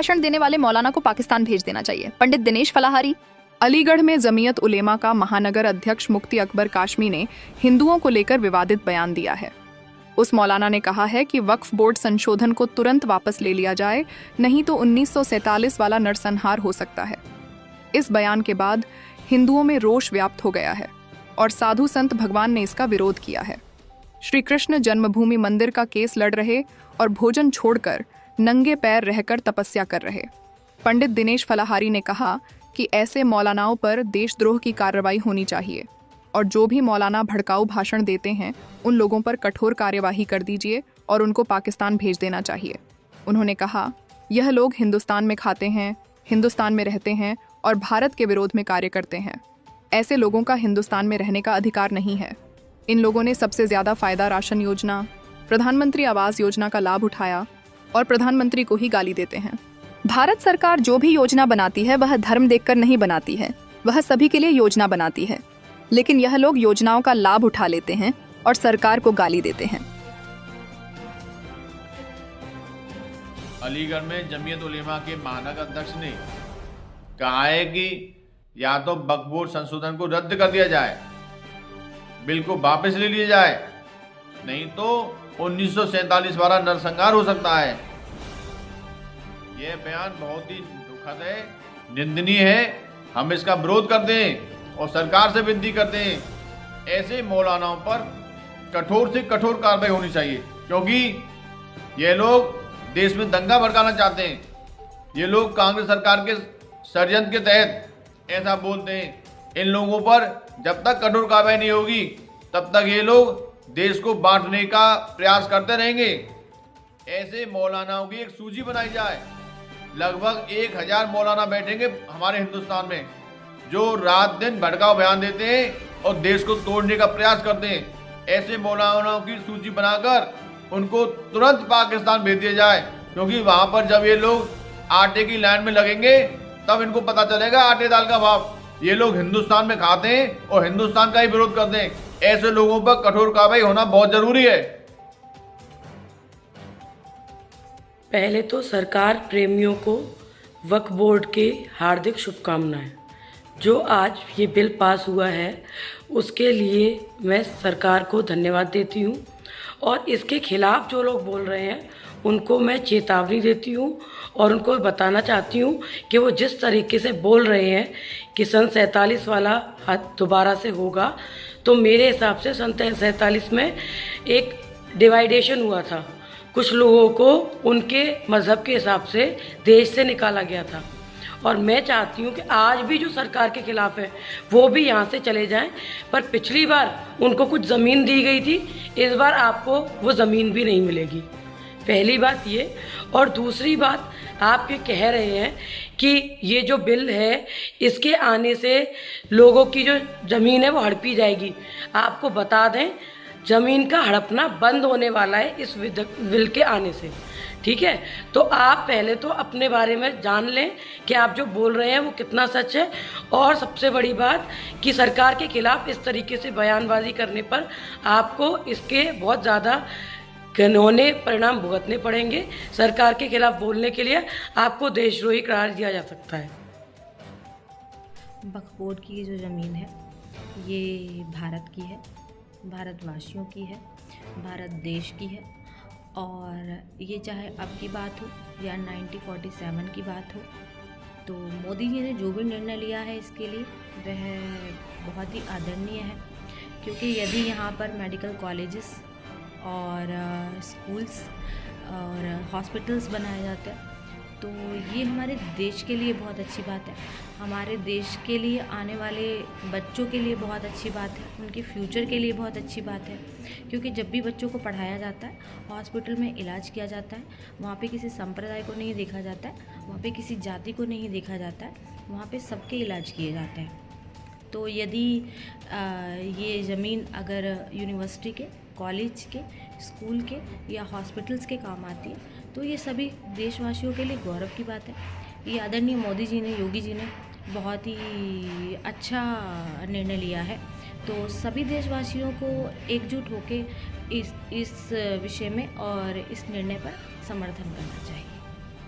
भाषण देने वाले मौलाना को पाकिस्तान भेज देना चाहिए। पंडित दिनेश फलाहारी। अलीगढ़ में जमीयत उलेमा का महानगर अध्यक्ष मुफ्ती अकबर काशमी ने हिंदुओं को लेकर विवादित बयान दिया है। उस मौलाना ने कहा है कि वक्फ बोर्ड संशोधन को तुरंत वापस ले लिया जाए, नहीं तो 1947 वाला नरसंहार हो सकता है। इस बयान के बाद हिंदुओं में रोष व्याप्त हो गया है और साधु संत भगवान ने इसका विरोध किया है। श्री कृष्ण जन्मभूमि मंदिर का केस लड़ रहे और भोजन छोड़कर नंगे पैर रहकर तपस्या कर रहे पंडित दिनेश फलाहारी ने कहा कि ऐसे मौलानाओं पर देशद्रोह की कार्रवाई होनी चाहिए और जो भी मौलाना भड़काऊ भाषण देते हैं उन लोगों पर कठोर कार्यवाही कर दीजिए और उनको पाकिस्तान भेज देना चाहिए। उन्होंने कहा, यह लोग हिंदुस्तान में खाते हैं, हिंदुस्तान में रहते हैं और भारत के विरोध में कार्य करते हैं। ऐसे लोगों का हिंदुस्तान में रहने का अधिकार नहीं है। इन लोगों ने सबसे ज़्यादा फायदा राशन योजना, प्रधानमंत्री आवास योजना का लाभ उठाया और प्रधानमंत्री को ही गाली देते हैं। भारत सरकार जो भी योजना बनाती है वह धर्म देखकर नहीं बनाती है, वह सभी के लिए योजना बनाती है। लेकिन यह लोग योजनाओं का लाभ उठा लेते हैं और सरकार को गाली देते हैं। अलीगढ़ में जमीयत उलेमा के महानगर अध्यक्ष ने कहा है कि या तो वक्फ बोर्ड संशोधन को रद्द कर दिया जाए, बिल को वापस ले लिया जाए, नहीं तो 1947 वाला नरसंहार हो सकता है। यह बयान बहुत ही दुखद है, निंदनीय है। हम इसका विरोध करते हैं और सरकार से विनती करते हैं ऐसे मौलानाओं पर कठोर से कठोर कार्रवाई होनी चाहिए, क्योंकि ये लोग देश में दंगा भड़काना चाहते हैं। ये लोग कांग्रेस सरकार के षड्यंत्र के तहत ऐसा बोलते हैं। इन लोगों पर जब तक कठोर कार्रवाई नहीं होगी तब तक ये लोग देश को बांटने का प्रयास करते रहेंगे। ऐसे मौलानाओं की एक सूची बनाई जाए। लगभग 1000 मौलाना बैठेंगे हमारे हिंदुस्तान में जो रात दिन भड़काऊ बयान देते हैं और देश को तोड़ने का प्रयास करते हैं। ऐसे मौलानाओं की सूची बनाकर उनको तुरंत पाकिस्तान भेज दिया जाए, क्योंकि वहां पर जब ये लोग आटे की लाइन में लगेंगे तब इनको पता चलेगा आटे दाल का भाव। ये लोग हिंदुस्तान में खाते हैं और हिंदुस्तान का ही विरोध करते हैं। ऐसे लोगों पर कठोर कार्रवाई होना बहुत जरूरी है। पहले तो सरकार प्रेमियों को वक्फ बोर्ड के हार्दिक शुभकामनाएं। जो आज ये बिल पास हुआ है उसके लिए मैं सरकार को धन्यवाद देती हूँ और इसके खिलाफ जो लोग बोल रहे हैं उनको मैं चेतावनी देती हूँ और उनको बताना चाहती हूँ कि वो जिस तरीके से बोल रहे हैं कि सन 47 वाला दोबारा से होगा, तो मेरे हिसाब से सन 47 में एक डिवाइडेशन हुआ था। कुछ लोगों को उनके मज़हब के हिसाब से देश से निकाला गया था और मैं चाहती हूँ कि आज भी जो सरकार के खिलाफ है वो भी यहाँ से चले जाएं। पर पिछली बार उनको कुछ ज़मीन दी गई थी, इस बार आपको वो ज़मीन भी नहीं मिलेगी। पहली बात ये। और दूसरी बात, आप ये कह रहे हैं कि ये जो बिल है इसके आने से लोगों की जो ज़मीन है वो हड़पी जाएगी। आपको बता दें, ज़मीन का हड़पना बंद होने वाला है इस बिल के आने से। ठीक है, तो आप पहले तो अपने बारे में जान लें कि आप जो बोल रहे हैं वो कितना सच है। और सबसे बड़ी बात कि सरकार के खिलाफ इस तरीके से बयानबाजी करने पर आपको इसके बहुत ज़्यादा घिनौने परिणाम भुगतने पड़ेंगे। सरकार के खिलाफ बोलने के लिए आपको देशद्रोही करार दिया जा सकता है। वक्फ बोर्ड की ये जो ज़मीन है ये भारत की है, भारतवासियों की है, भारत देश की है। और ये चाहे अब की बात हो या 1947 की बात हो, तो मोदी जी ने जो भी निर्णय लिया है इसके लिए वह बहुत ही आदरणीय है। क्योंकि यदि यहाँ पर मेडिकल कॉलेजेस और स्कूल्स और हॉस्पिटल्स बनाए जाते हैं तो ये हमारे देश के लिए बहुत अच्छी बात है। हमारे देश के लिए आने वाले बच्चों के लिए बहुत अच्छी बात है, उनके फ्यूचर के लिए बहुत अच्छी बात है। क्योंकि जब भी बच्चों को पढ़ाया जाता है, हॉस्पिटल में इलाज किया जाता है, वहाँ पे किसी संप्रदाय को नहीं देखा जाता है, वहाँ पे किसी जाति को नहीं देखा जाता है, वहाँ पे सबके इलाज किए जाते हैं। तो यदि ये ज़मीन अगर यूनिवर्सिटी के, कॉलेज के, स्कूल के या हॉस्पिटल्स के काम आती है तो ये सभी देशवासियों के लिए गौरव की बात है। ये आदरणीय मोदी जी ने, योगी जी ने बहुत ही अच्छा निर्णय लिया है। तो सभी देशवासियों को एकजुट होकर इस विषय में और इस निर्णय पर समर्थन करना चाहिए।